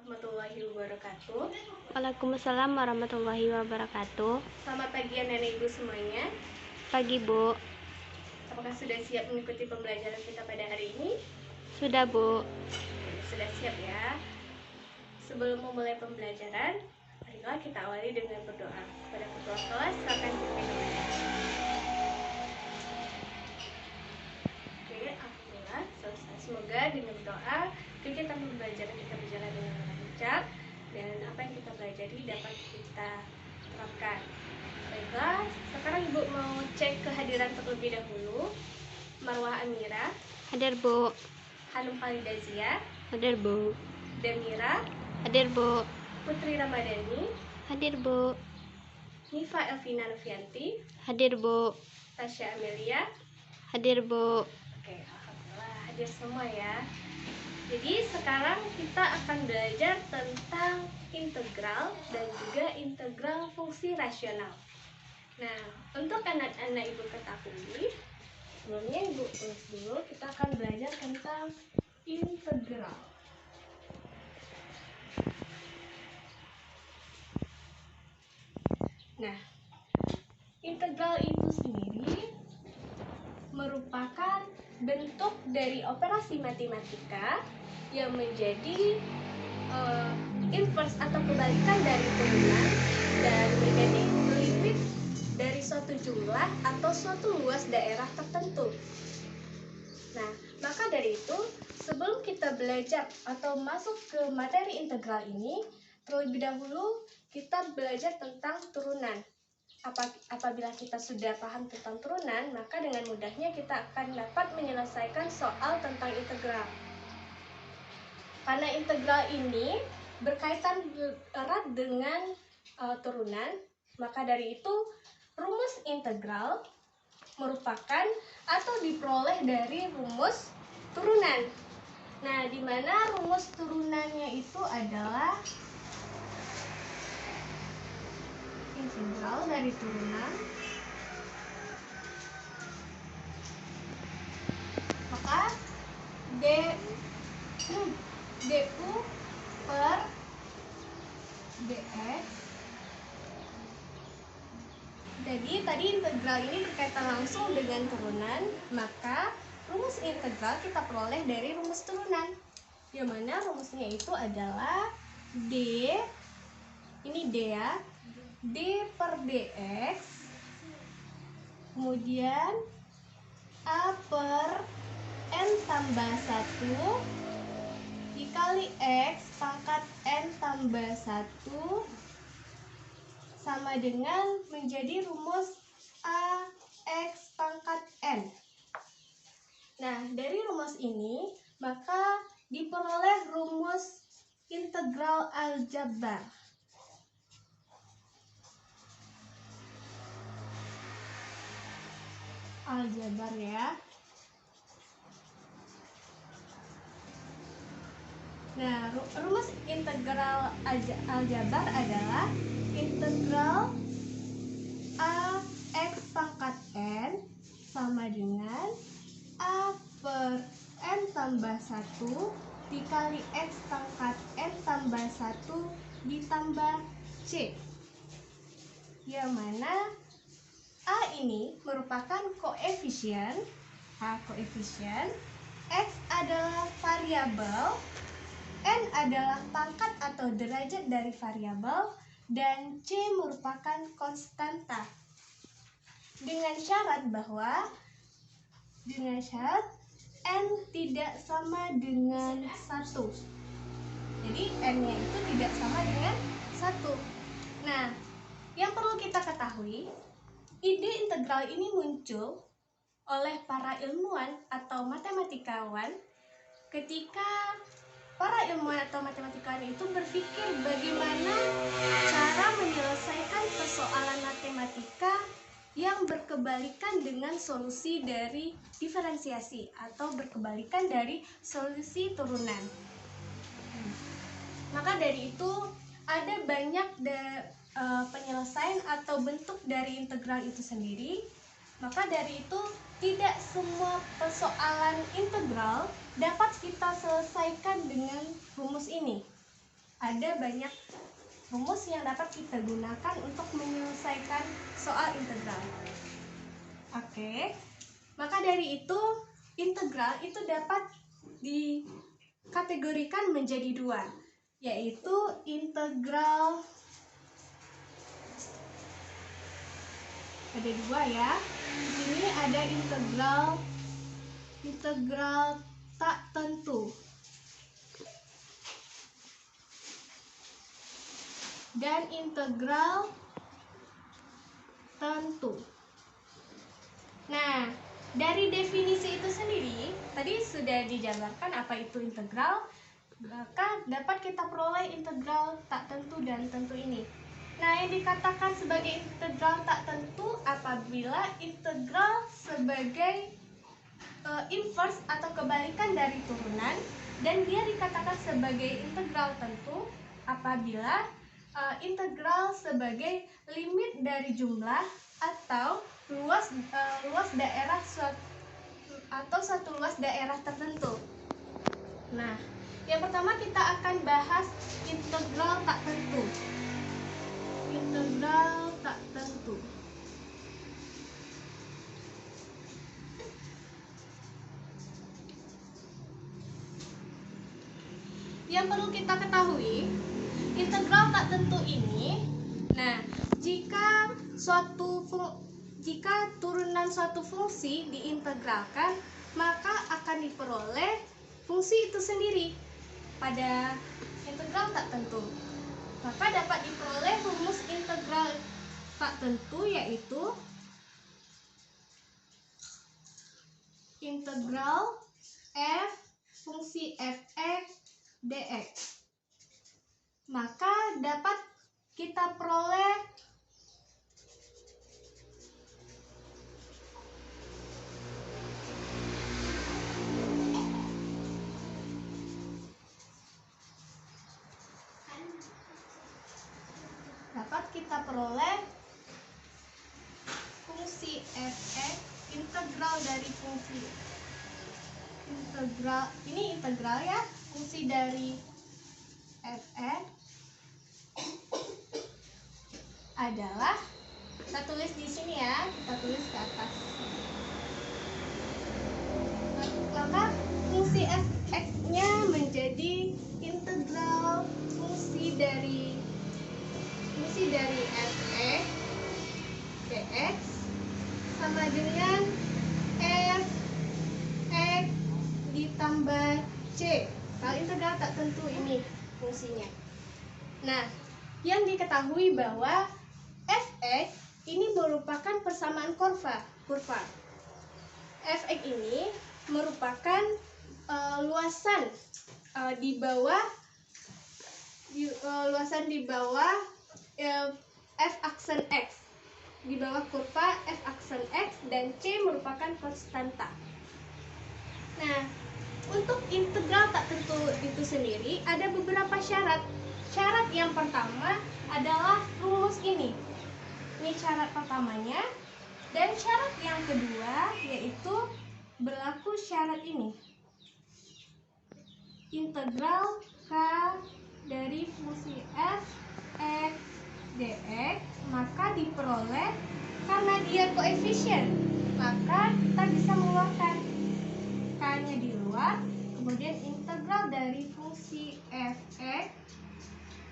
warahmatullahi wabarakatuh. Waalaikumsalam warahmatullahi wabarakatuh. Selamat pagi anak-anak ibu semuanya. Pagi Bu. Apakah sudah siap mengikuti pembelajaran kita pada hari ini? Sudah Bu. Sudah siap ya. Sebelum memulai pembelajaran, marilah kita awali dengan berdoa. Kepada ketua kelas, silakan dipimpin doanya. Oke, alhamdulillah selesai. Semoga dengan doa kegiatan pembelajaran kita berjalan dengan lancar dan apa yang kita pelajari dapat kita terapkan. Baiklah, sekarang Ibu mau cek kehadiran terlebih dahulu. Marwah Amira, Hadir Bu. Hanum Khalidazia, Hadir Bu. Damira, Hadir Bu. Putri Ramadhani, Hadir Bu. Nifa Elvina Novianti, Hadir Bu. Tasya Amelia. Hadir Bu. Oke, alhamdulillah hadir semua ya. Jadi sekarang kita akan belajar tentang integral dan juga integral fungsi rasional. Nah, untuk anak-anak Ibu ketahui, sebelumnya Ibu tulis dulu, kita akan belajar tentang integral. Nah, integral itu sendiri merupakan bentuk dari operasi matematika yang menjadi inverse atau kebalikan dari turunan dan menjadi limit dari suatu jumlah atau suatu luas daerah tertentu. Nah, maka dari itu, sebelum kita belajar atau masuk ke materi integral ini, terlebih dahulu kita belajar tentang turunan. Apabila kita sudah paham tentang turunan, maka dengan mudahnya kita akan dapat menyelesaikan soal tentang integral. Karena integral ini berkaitan erat dengan turunan, maka dari itu rumus integral merupakan atau diperoleh dari rumus turunan. Nah, di mana rumus turunannya itu adalah integral dari turunan, maka du per dx. Jadi tadi integral ini berkaitan langsung dengan turunan, maka rumus integral kita peroleh dari rumus turunan, yang mana rumusnya itu adalah d, ini d ya, d per dx, kemudian a per n tambah 1 dikali x pangkat n tambah 1 sama dengan menjadi rumus ax pangkat n. Nah, dari rumus ini maka diperoleh rumus integral aljabar. Aljabar ya. Nah, rumus integral aljabar adalah integral ax pangkat n sama dengan a per n tambah 1 dikali x pangkat n tambah 1 ditambah c, yang mana a ini merupakan koefisien, x adalah variabel, n adalah pangkat atau derajat dari variabel, dan c merupakan konstanta. Dengan syarat n tidak sama dengan 1. Jadi n-nya itu tidak sama dengan 1. Nah, yang perlu kita ketahui, ide integral ini muncul oleh para ilmuwan atau matematikawan ketika para ilmuwan atau matematikawan itu berpikir bagaimana cara menyelesaikan persoalan matematika yang berkebalikan dengan solusi dari diferensiasi atau berkebalikan dari solusi turunan. Maka dari itu ada banyak penyelesaian atau bentuk dari integral itu sendiri. Maka dari itu tidak semua persoalan integral dapat kita selesaikan dengan rumus ini. ada banyak rumus yang dapat kita gunakan untuk menyelesaikan soal integral. Oke, maka dari itu integral itu dapat dikategorikan menjadi dua, yaitu integral, ada dua ya. Di sini ada integral tak tentu dan integral tentu. Nah, dari definisi itu sendiri, tadi sudah dijabarkan apa itu integral, maka dapat kita peroleh integral tak tentu dan tentu ini. Nah, yang dikatakan sebagai integral tak tentu apabila integral sebagai inverse atau kebalikan dari turunan, dan dia dikatakan sebagai integral tentu apabila integral sebagai limit dari jumlah atau luas daerah atau satu luas daerah tertentu. Nah, yang pertama kita akan bahas integral tak tentu. Integral tak tentu. Yang perlu kita ketahui, integral tak tentu ini, nah, jika turunan suatu fungsi diintegralkan, maka akan diperoleh fungsi itu sendiri pada integral tak tentu. Maka dapat diperoleh rumus integral tak tentu, yaitu integral f fungsi fx dx. Maka dapat kita peroleh fungsi fx, integral dari fungsi integral ya, fungsi dari fx adalah, kita tulis di sini ya, kita tulis ke atas. Maka fungsi fx-nya menjadi integral fungsi dari fx dx sama dengan f x ditambah c. Kalau integral tak tentu ini fungsinya. Nah, yang diketahui bahwa fx ini merupakan persamaan kurva. Fx ini merupakan luasan di bawah f aksen x, di bawah kurva f aksen x, dan c merupakan konstanta. Nah, untuk integral tak tentu itu sendiri ada beberapa syarat. Syarat yang pertama adalah rumus ini. Ini syarat pertamanya. Dan syarat yang kedua yaitu berlaku syarat ini. Integral k dari fungsi f x dx, maka diperoleh karena dia koefisien, maka kita bisa mengeluarkan k-nya di luar, kemudian integral dari fungsi fx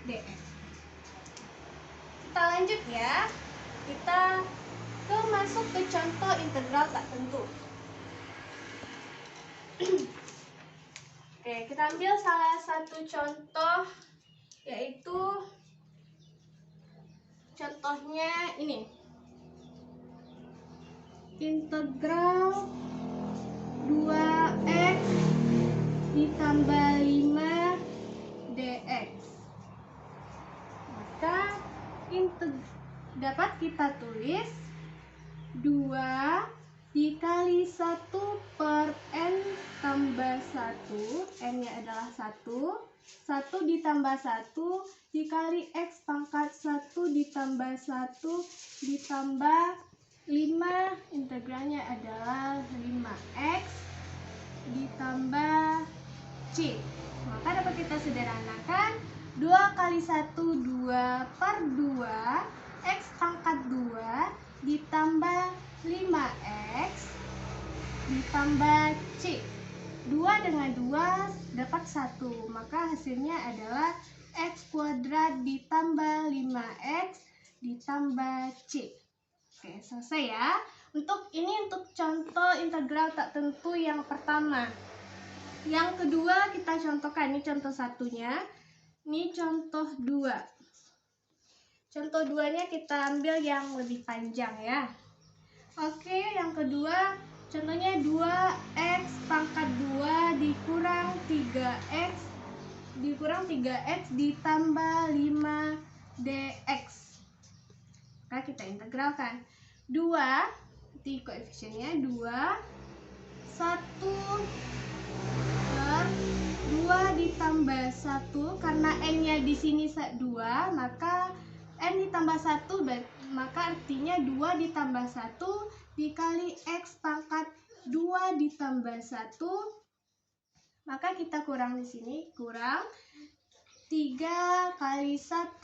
dx. Kita lanjut ya, kita masuk ke contoh integral tak tentu. Oke, kita ambil salah satu contoh, yaitu contohnya ini. Integral 2x ditambah 5 dx. Maka dapat kita tulis 2 dikali 1 per n tambah 1, n-nya adalah 1 ditambah 1 dikali x pangkat 1 ditambah 1 ditambah 5, integralnya adalah 5x ditambah c. Maka dapat kita sederhanakan 2 kali 1, 2 per 2 X pangkat 2 ditambah 5X ditambah C. 2 dengan 2 dapat 1, maka hasilnya adalah X kuadrat ditambah 5X ditambah C. Oke, selesai ya. Untuk contoh integral tak tentu yang pertama. Yang kedua kita contohkan, ini contoh satunya. Ini contoh 2. Contoh 2-nya kita ambil yang lebih panjang ya. Oke, yang kedua contohnya 2X pangkat 2 dikurang 3X ditambah 5DX. Maka kita integralkan. 2, di koefisiennya 2, 1 per 2 ditambah 1, karena N-nya di sini 2, maka N ditambah 1, maka artinya 2 ditambah 1 dikali X pangkat 2 ditambah 1, maka kita kurang di sini, kurang 3 kali 1.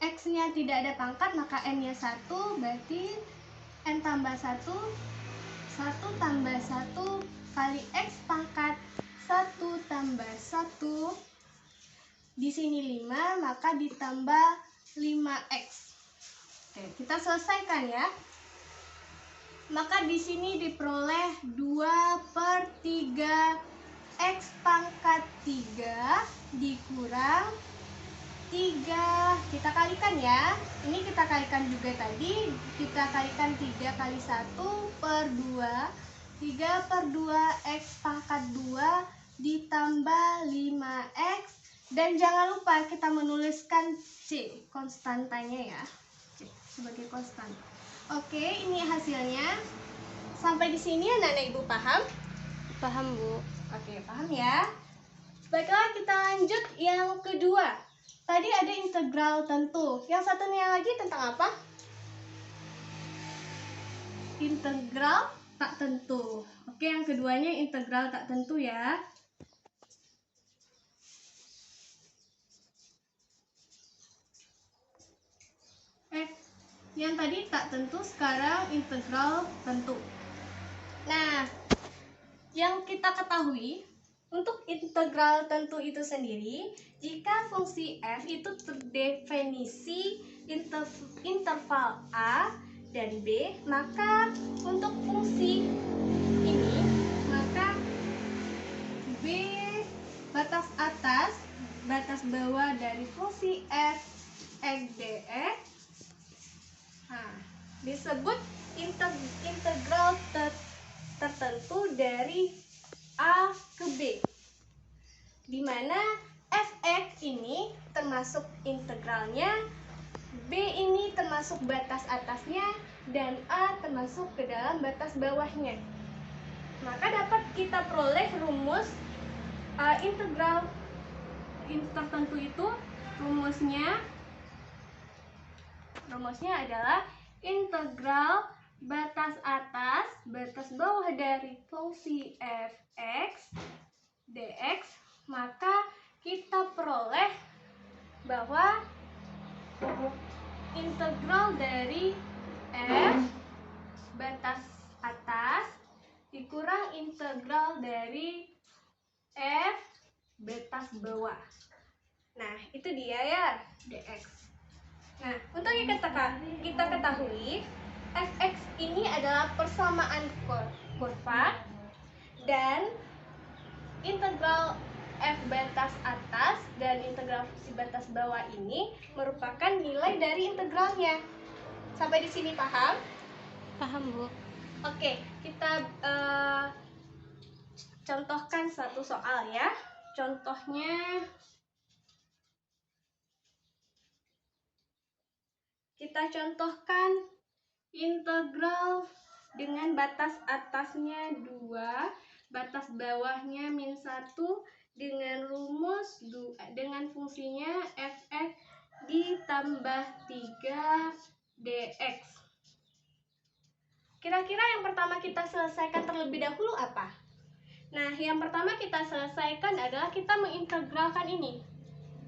X-nya tidak ada pangkat, maka N-nya 1, berarti N tambah 1, 1 tambah 1 kali X pangkat 1 tambah 1. Di sini 5, maka ditambah 5X. Oke, kita selesaikan ya. Maka di sini diperoleh 2 per 3 X pangkat 3 dikurang 3, kita kalikan ya. Ini kita kalikan juga tadi. Kita kalikan 3 kali 1 per 2. 3 per 2 X pangkat 2 ditambah 5X. Dan jangan lupa kita menuliskan C, konstantanya ya. C sebagai konstan. Oke, ini hasilnya. Sampai di sini anak-anak ibu paham? Paham, Bu. Oke, paham ya. Baiklah, kita lanjut yang kedua. Tadi ada integral tentu. Yang satunya lagi tentang apa? Integral tak tentu. Oke, yang keduanya integral tak tentu ya. Yang tadi tak tentu, sekarang integral tentu. Nah, yang kita ketahui untuk integral tentu itu sendiri, jika fungsi f itu terdefinisi interval a dan b, maka untuk fungsi ini, maka b batas atas, batas bawah dari fungsi f x dx disebut integral tertentu dari A ke B, di mana fx ini termasuk integralnya, B ini termasuk batas atasnya, dan A termasuk ke dalam batas bawahnya. Maka dapat kita peroleh rumus integral tertentu itu. Rumusnya adalah integral batas atas, batas bawah dari fungsi fx dx, maka kita peroleh bahwa integral dari f batas atas dikurang integral dari f batas bawah. Nah, itu dia ya, dx. Nah, untuk kita ketahui fx ini adalah persamaan kurva, dan integral f batas atas dan integral fungsi batas bawah ini merupakan nilai dari integralnya. Sampai di sini paham? Paham, Bu. Oke, kita contohkan satu soal ya. Contohnya kita contohkan integral dengan batas atasnya 2, batas bawahnya -1, dengan rumus dengan fungsinya fx ditambah 3 dx. Kira-kira yang pertama kita selesaikan terlebih dahulu apa? Nah, yang pertama kita selesaikan adalah kita mengintegralkan ini.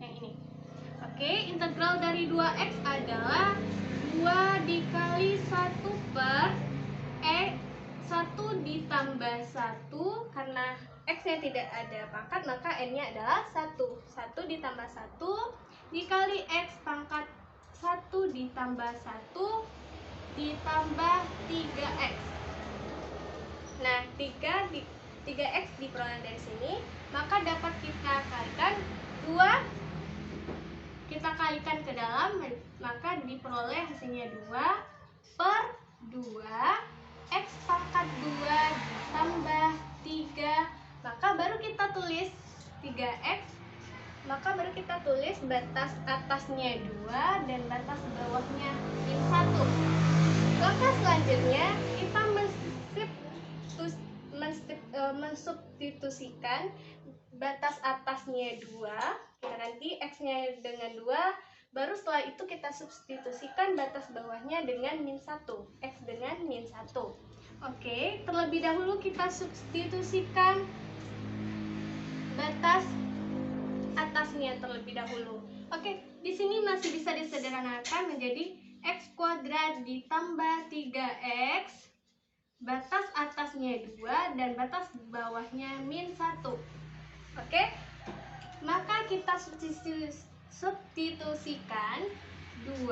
yang ini. Oke, integral dari 2x adalah 2 dikali 1 per 1 ditambah 1, karena x-nya tidak ada pangkat maka n-nya adalah 1. 1 ditambah 1 dikali x pangkat 1 ditambah 1 ditambah 3x. Nah, 3x diperoleh dari sini, maka dapat kita kalikan 2, kita kalikan ke dalam, maka diperoleh hasilnya 2 per 2 x pangkat 2 ditambah 3, maka baru kita tulis 3x, maka baru kita tulis batas atasnya 2 dan batas bawahnya min 1. Langkah selanjutnya kita mensubstitusikan batas atasnya 2, kita ganti x-nya dengan 2, baru setelah itu kita substitusikan batas bawahnya dengan min 1, x dengan min 1. Oke, terlebih dahulu kita substitusikan batas atasnya terlebih dahulu. Oke, di sini masih bisa disederhanakan menjadi x kuadrat ditambah 3x, batas atasnya 2 dan batas bawahnya min 1. Oke, maka kita substitusikan 2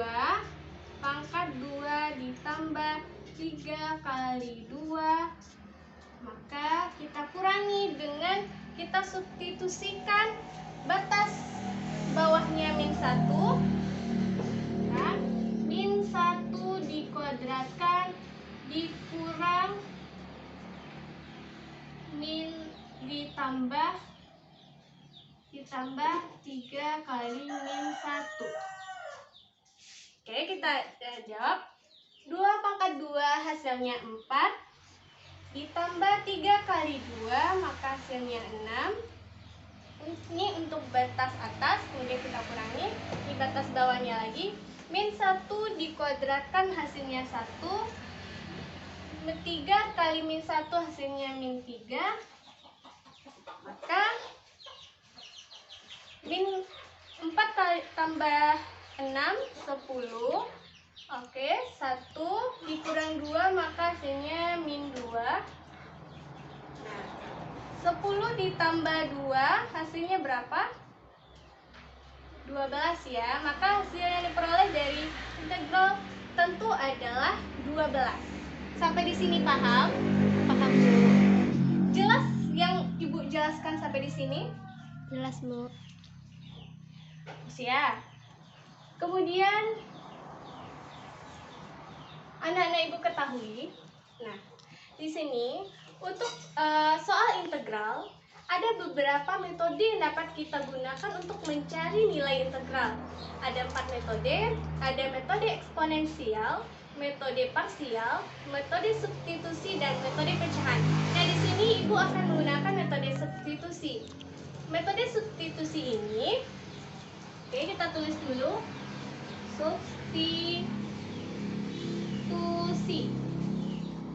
pangkat 2 ditambah 3 kali 2, maka kita kurangi dengan kita substitusikan batas bawahnya min 1. Nah, min 1 dikuadratkan dikurang min ditambah 3 kali min 1. Oke, kita jawab. 2 pangkat 2 hasilnya 4 ditambah 3 kali 2 maka hasilnya 6. Ini untuk batas atas, kemudian kita kurangi di batas bawahnya lagi. Min 1 dikuadratkan hasilnya 1, 3 kali min 1 hasilnya min 3, maka min 4 kali tambah 6, 10. Oke, 1 dikurang 2 maka hasilnya min 2. Nah, 10 ditambah 2 hasilnya berapa? 12 ya. Maka hasil yang diperoleh dari integral tentu adalah 12. Sampai di sini paham? Paham, Bu. Jelas yang Ibu jelaskan sampai di sini? Jelas, Bu. Ya. Kemudian anak-anak Ibu ketahui, nah di sini untuk soal integral ada beberapa metode yang dapat kita gunakan untuk mencari nilai integral. Ada 4 metode, ada metode eksponensial, metode parsial, metode substitusi, dan metode pecahan. Nah, di sini Ibu akan menggunakan metode substitusi. Metode substitusi ini, oke, kita tulis dulu. Substitusi.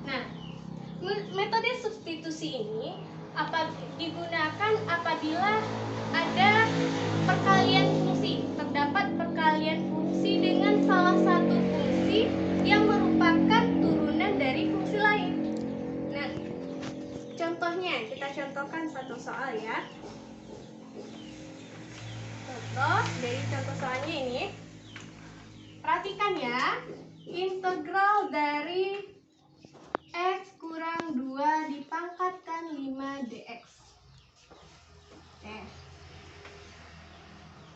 Nah, metode substitusi ini digunakan apabila ada perkalian fungsi. Terdapat perkalian fungsi dengan salah satu fungsi yang merupakan turunan dari fungsi lain. Nah, contohnya kita contohkan satu soal ya. Contoh dari contoh soalnya ini. Perhatikan ya, integral dari x kurang 2 dipangkatkan 5 dx.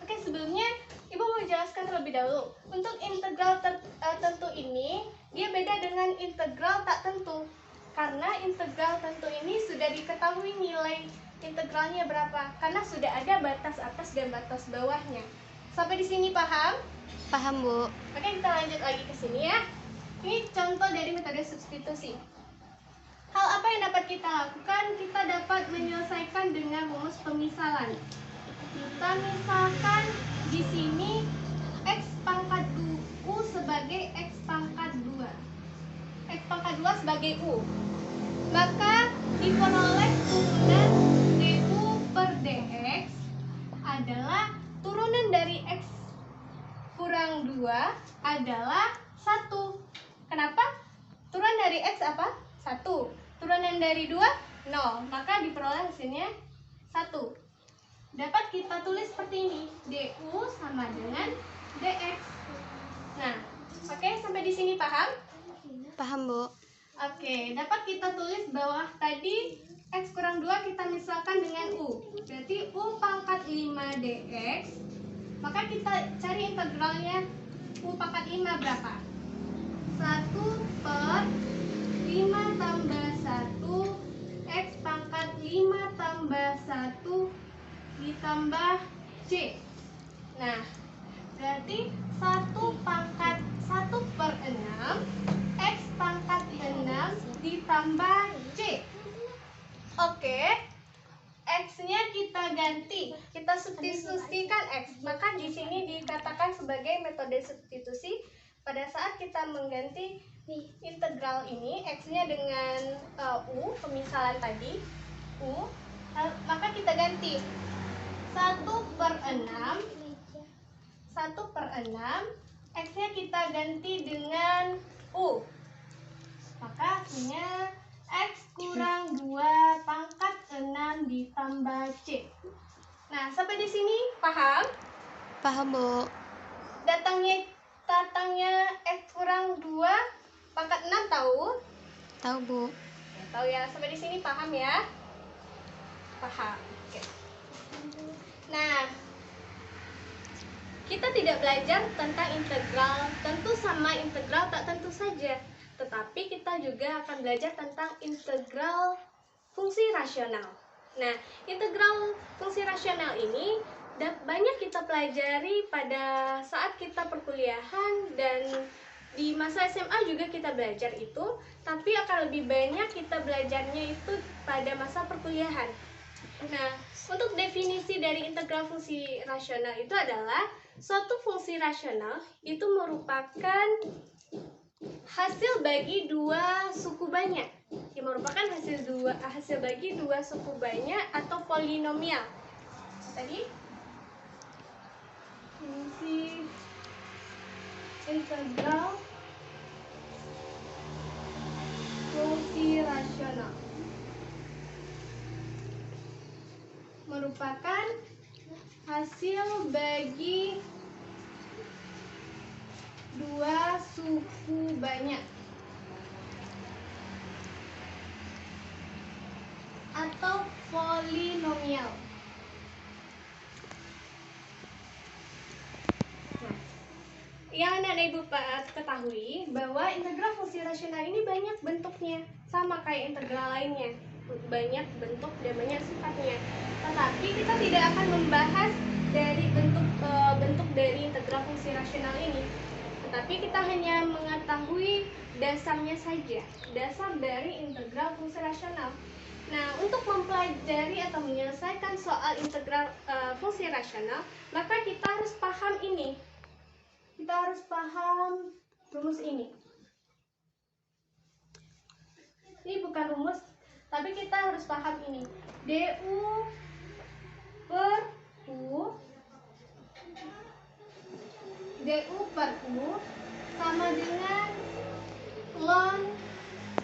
Oke, sebelumnya Ibu mau jelaskan terlebih dahulu. Untuk integral tentu ini, dia beda dengan integral tak tentu. Karena integral tentu ini sudah diketahui nilai integralnya berapa. Karena sudah ada batas atas dan batas bawahnya. Sampai di sini paham? Paham, Bu. Oke, kita lanjut lagi ke sini ya. Ini contoh dari metode substitusi. Hal apa yang dapat kita lakukan? Kita dapat menyelesaikan dengan rumus pemisalan. Kita misalkan di sini x pangkat u sebagai x pangkat 2. X pangkat 2 sebagai u. Maka diperoleh turunan du per dx adalah turunan adalah 1. Kenapa? Turunan dari X apa? 1. Turunan dari 2, 0. Maka diperoleh hasilnya 1. Dapat kita tulis seperti ini. DU sama dengan DX. Nah, oke, sampai di sini paham? Paham, Bu. Oke, dapat kita tulis bawah tadi X kurang 2 kita misalkan dengan U. Berarti U pangkat 5 DX. Maka kita cari integralnya U pangkat 5 berapa? 1 per 5 tambah 1 X pangkat 5 tambah 1 ditambah C. Nah, berarti 1 pangkat 1 per 6 X pangkat 6 ditambah C. Oke, X-nya kita ganti, kita substitusikan X. Maka di sini dikatakan sebagai metode substitusi. Pada saat kita mengganti integral ini, X-nya dengan U, pemisalan tadi, U, maka kita ganti 1 per 6, 1 per 6, X-nya kita ganti dengan U. Maka hasilnya X kurang 2 pangkat 6 ditambah C. Nah, sampai di sini paham? Paham, Bu. Datangnya X kurang 2 pangkat 6 tahu? Tahu, Bu. Ya, tahu ya. Sampai di sini paham ya? Paham. Oke. Nah, kita tidak belajar tentang integral tentu sama integral tak tentu saja. Tetapi kita juga akan belajar tentang integral fungsi rasional. Nah, integral fungsi rasional ini banyak kita pelajari pada saat kita perkuliahan dan di masa SMA juga kita belajar itu, tapi akan lebih banyak kita belajarnya itu pada masa perkuliahan. Nah, untuk definisi dari integral fungsi rasional itu adalah suatu fungsi rasional itu merupakan hasil bagi dua suku banyak, yang merupakan hasil bagi dua suku banyak atau polinomial. Tadi fungsi integral fungsi rasional merupakan hasil bagi dua suku banyak atau polinomial. Nah, yang anak ibu ketahui bahwa integral fungsi rasional ini banyak bentuknya, sama kayak integral lainnya, banyak bentuk dan banyak sifatnya. Tetapi kita tidak akan membahas dari bentuk dari integral fungsi rasional ini. Tetapi kita hanya mengetahui dasarnya saja, dasar dari integral fungsi rasional. Nah, untuk mempelajari atau menyelesaikan soal integral fungsi rasional, maka kita harus paham ini. Kita harus paham rumus ini. Ini bukan rumus, tapi kita harus paham ini. DU per U, DU per U sama dengan ln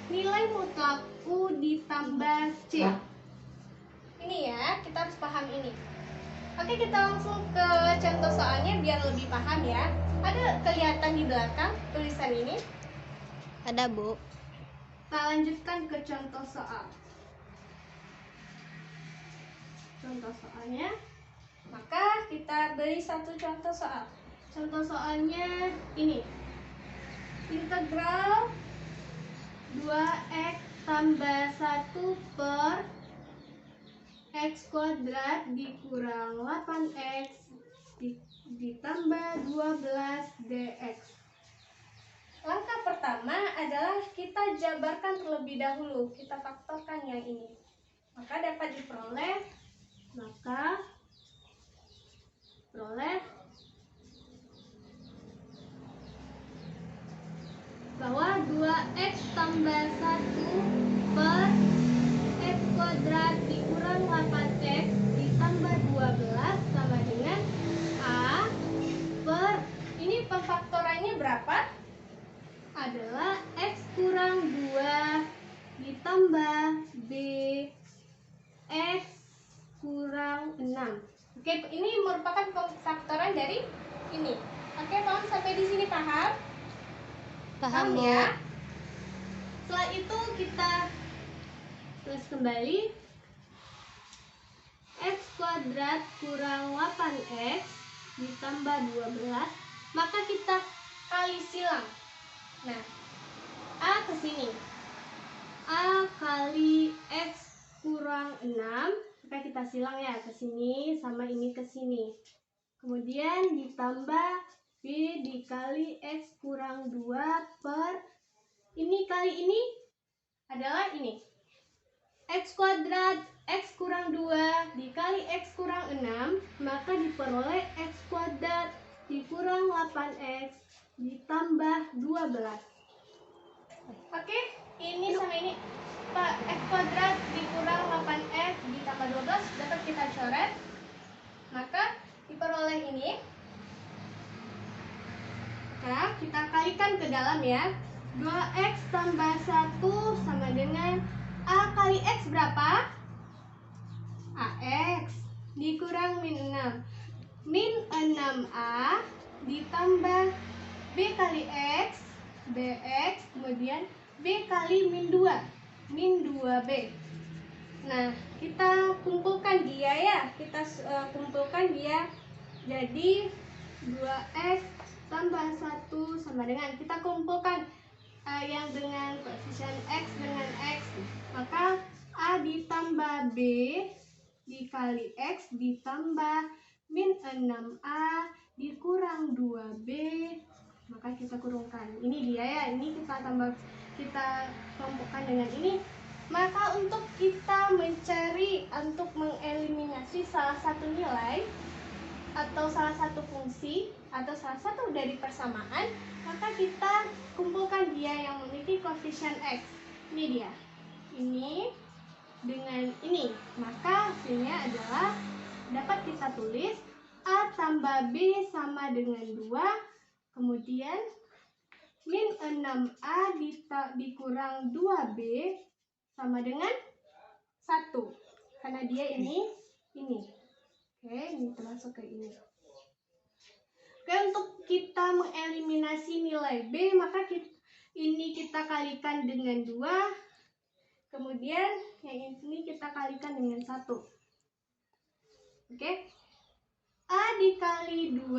nilai mutlak U ditambah C. Ini ya, kita harus paham ini. Oke, kita langsung ke contoh soalnya biar lebih paham ya. Ada kelihatan di belakang tulisan ini? Ada, Bu. Kita lanjutkan ke contoh soal. Contoh soalnya, maka kita beri satu contoh soal. Contoh soalnya ini. Integral 2x tambah 1 per x kuadrat dikurang 8x ditambah 12 dx. Langkah pertama adalah kita jabarkan terlebih dahulu, kita faktorkan yang ini. Maka dapat diperoleh, bahwa 2x tambah 1 per x kuadrat dikurang 8x ditambah 12 sama dengan A per, ini pemfaktorannya adalah X kurang 2 ditambah B X kurang 6. Oke, ini merupakan pemfaktoran dari ini. Oke, paham sampai di sini, paham? Paham, Bu. ya? Setelah itu kita tulis kembali X kuadrat kurang 8X ditambah 12, maka kita kali silang. Nah, A ke sini. A kali X kurang 6, maka kita silang ya ke sini sama ini ke sini. Kemudian ditambah B dikali X kurang 2 per ini kali ini adalah ini. X kuadrat X kurang 2 dikali X kurang 6, maka diperoleh X kuadrat dikurang 8X ditambah 12. Oke, ini sama ini Pak, X kuadrat dikurang 8X ditambah 12 dapat kita coret. Maka diperoleh ini. Nah, kita kalikan ke dalam ya. 2X tambah 1 sama dengan A kali X berapa? AX dikurang min 6. Min 6A ditambah B kali X, BX, kemudian B kali min 2, min 2B. Nah, kita kumpulkan dia ya. Kita kumpulkan dia jadi 2X tambah 1 sama dengan, kita kumpulkan yang dengan koefisien X dengan X, maka A ditambah B dikali X ditambah min 6A dikurang 2B, maka kita kurungkan. Ini dia ya, ini kita kelompokkan dengan ini. Maka untuk kita mencari, untuk mengeliminasi salah satu nilai atau salah satu fungsi atau salah satu dari persamaan, maka kita kumpulkan dia yang memiliki koefisien X. Ini dia. Ini dengan ini, maka hasilnya adalah dapat kita tulis A tambah B sama dengan 2, kemudian min 6A dikurang 2B sama dengan 1, karena dia ini. Oke, ini termasuk ke ini. Oke, untuk kita mengeliminasi nilai B, maka ini kita kalikan dengan 2, kemudian yang ini kita kalikan dengan 1. Oke, A dikali 2,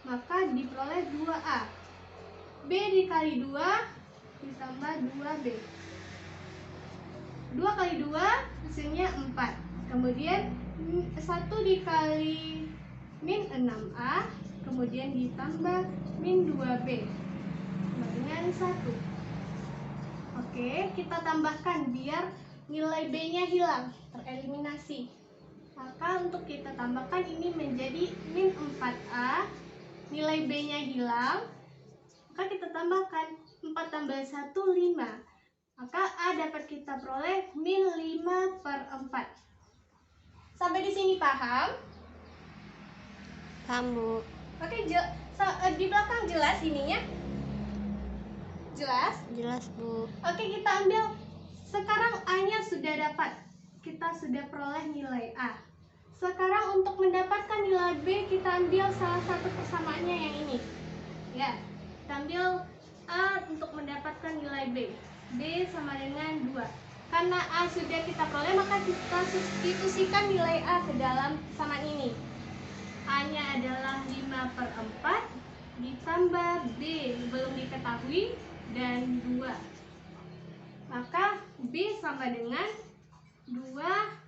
maka diperoleh 2A. B dikali 2 ditambah 2B. 2 kali 2 hasilnya 4. Kemudian 1 dikali min 6A, kemudian ditambah min 2B dengan 1. Oke, kita tambahkan biar nilai B-nya hilang, tereliminasi. Maka untuk kita tambahkan ini menjadi min 4A, nilai B-nya hilang, maka kita tambahkan 4 tambah 1, 5. Maka A dapat kita peroleh min 5/4. Sampai di sini paham? Paham, Bu. Oke, di belakang jelas ininya? Jelas? Jelas, Bu. Oke, kita ambil. Sekarang A-nya sudah dapat. Kita sudah peroleh nilai A. Sekarang untuk mendapatkan nilai B, kita ambil salah satu persamaannya yang ini. Ya, kita ambil A untuk mendapatkan nilai B. B sama dengan 2. Karena A sudah kita peroleh, maka kita substitusikan nilai A ke dalam persamaan ini. A-nya adalah 5/4 ditambah B belum diketahui dan 2. Maka B sama dengan 2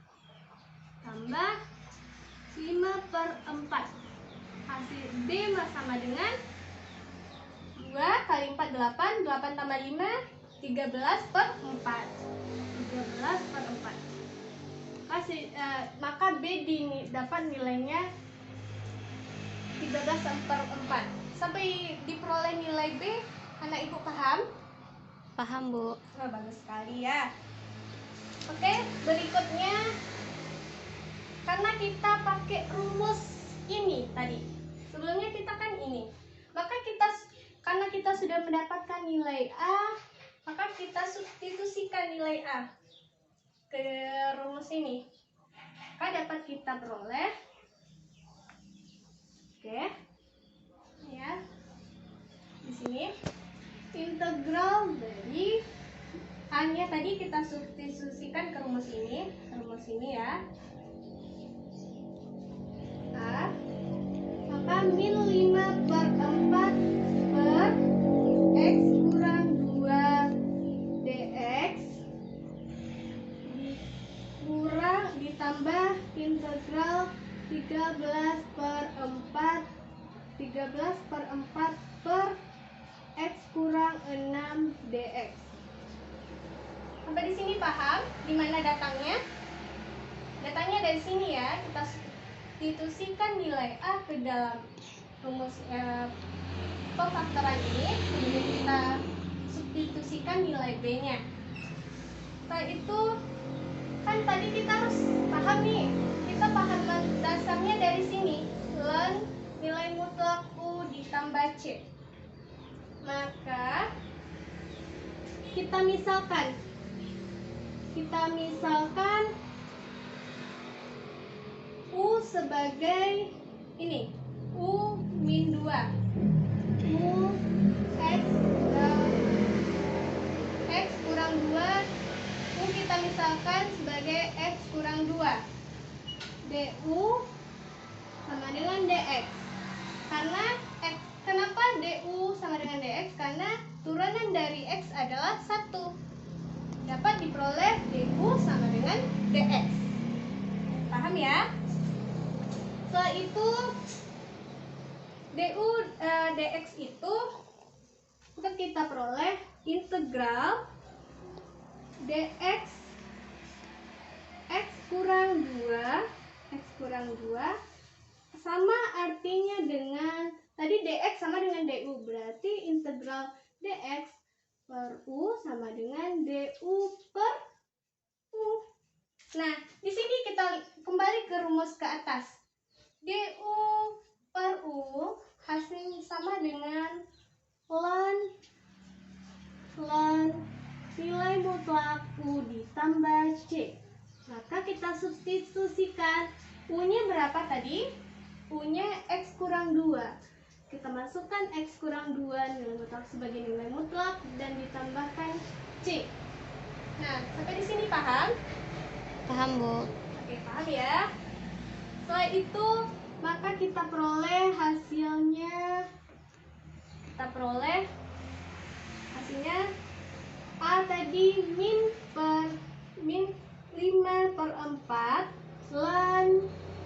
tambah 5/4. Hasil B sama dengan 2 kali 4, 8. 8 tambah 5, 13/4. 13/4. Maka B dapat nilainya 13/4. Sampai diperoleh nilai B, anak ibu paham? Paham, Bu. Oh, bagus sekali ya. Oke, berikutnya karena kita pakai rumus ini tadi. Sebelumnya kita kan ini. Maka karena kita sudah mendapatkan nilai nilai A, maka kita substitusikan nilai A ke rumus ini. Maka dapat kita peroleh, oke, ya, di sini integral dari A-nya tadi kita substitusikan ke rumus ini ya. A, maka min 5/4 per X kurang 2 dx kurang ditambah integral 13/4 per X kurang 6 dx. Sampai di sini paham di mana datangnya? Datangnya dari sini ya. Kita substitusikan nilai A ke dalam rumus pemfaktoran ini, kemudian kita substitusikan nilai B-nya. Setelah itu kan tadi kita harus paham nih. Kita paham dasarnya dari sini. Ln nilai mutlak U ditambah C. Maka kita misalkan U sebagai ini, U min 2, U X kurang 2, U kita misalkan sebagai X kurang 2, DU sama dengan DX. Karena kenapa DU sama dengan DX? Karena turunan dari X adalah 1. Dapat diperoleh DU sama dengan DX. Paham ya? Setelah itu DX itu kita peroleh integral DX X kurang 2 sama artinya dengan tadi DX sama dengan DU, berarti integral DX per U sama dengan DU per U. Nah, di sini kita kembali ke rumus ke atas. DU per U hasil sama dengan ln nilai mutlak U ditambah C. Maka kita substitusikan. U-nya berapa tadi? U-nya X kurang 2. Kita masukkan X kurang 2 nilai mutlak sebagai nilai mutlak dan ditambahkan C. Nah, sampai di sini paham? Paham, Bu. Oke, paham ya. Setelah itu, maka kita peroleh hasilnya. A tadi min 5/4 ln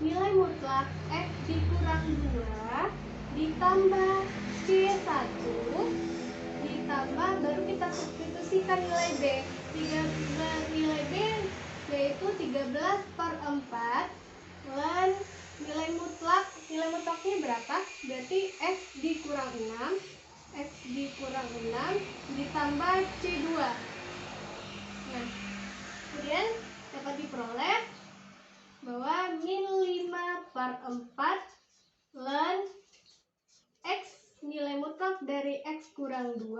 nilai mutlak X dikurang 2 ditambah C1 ditambah baru kita substitusikan nilai B. Nilai B yaitu 13/4 ln nilai mutlaknya berapa? Berarti X dikurang 6 ditambah C2. Nah, kemudian dapat diperoleh bahwa min 5/4 ln X nilai mutlak dari X kurang 2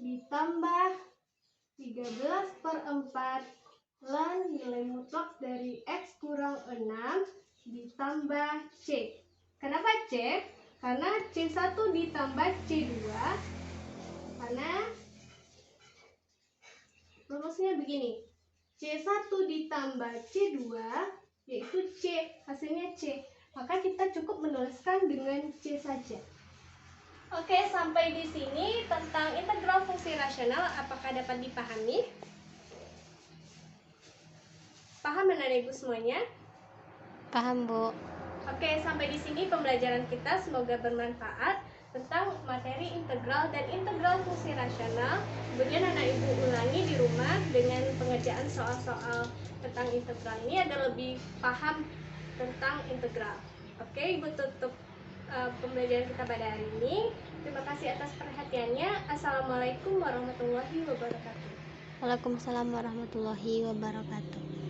ditambah 13/4 ln nilai mutlak dari X kurang 6 ditambah C. Kenapa C? Karena C1 ditambah C2, karena rumusnya begini, C1 ditambah C2 yaitu C, hasilnya C. Maka kita cukup menuliskan dengan C saja. Oke, sampai di sini tentang integral fungsi rasional. Apakah dapat dipahami? Paham anak-anak ibu semuanya? Paham, Bu. Oke, sampai di sini pembelajaran kita, semoga bermanfaat tentang materi integral dan integral fungsi rasional. Kemudian anak ibu ulangi di rumah dengan pengerjaan soal-soal tentang integral ini agar lebih paham tentang integral. Oke, ibu tutup pembelajaran kita pada hari ini. Terima kasih atas perhatiannya. Assalamualaikum warahmatullahi wabarakatuh. Waalaikumsalam warahmatullahi wabarakatuh.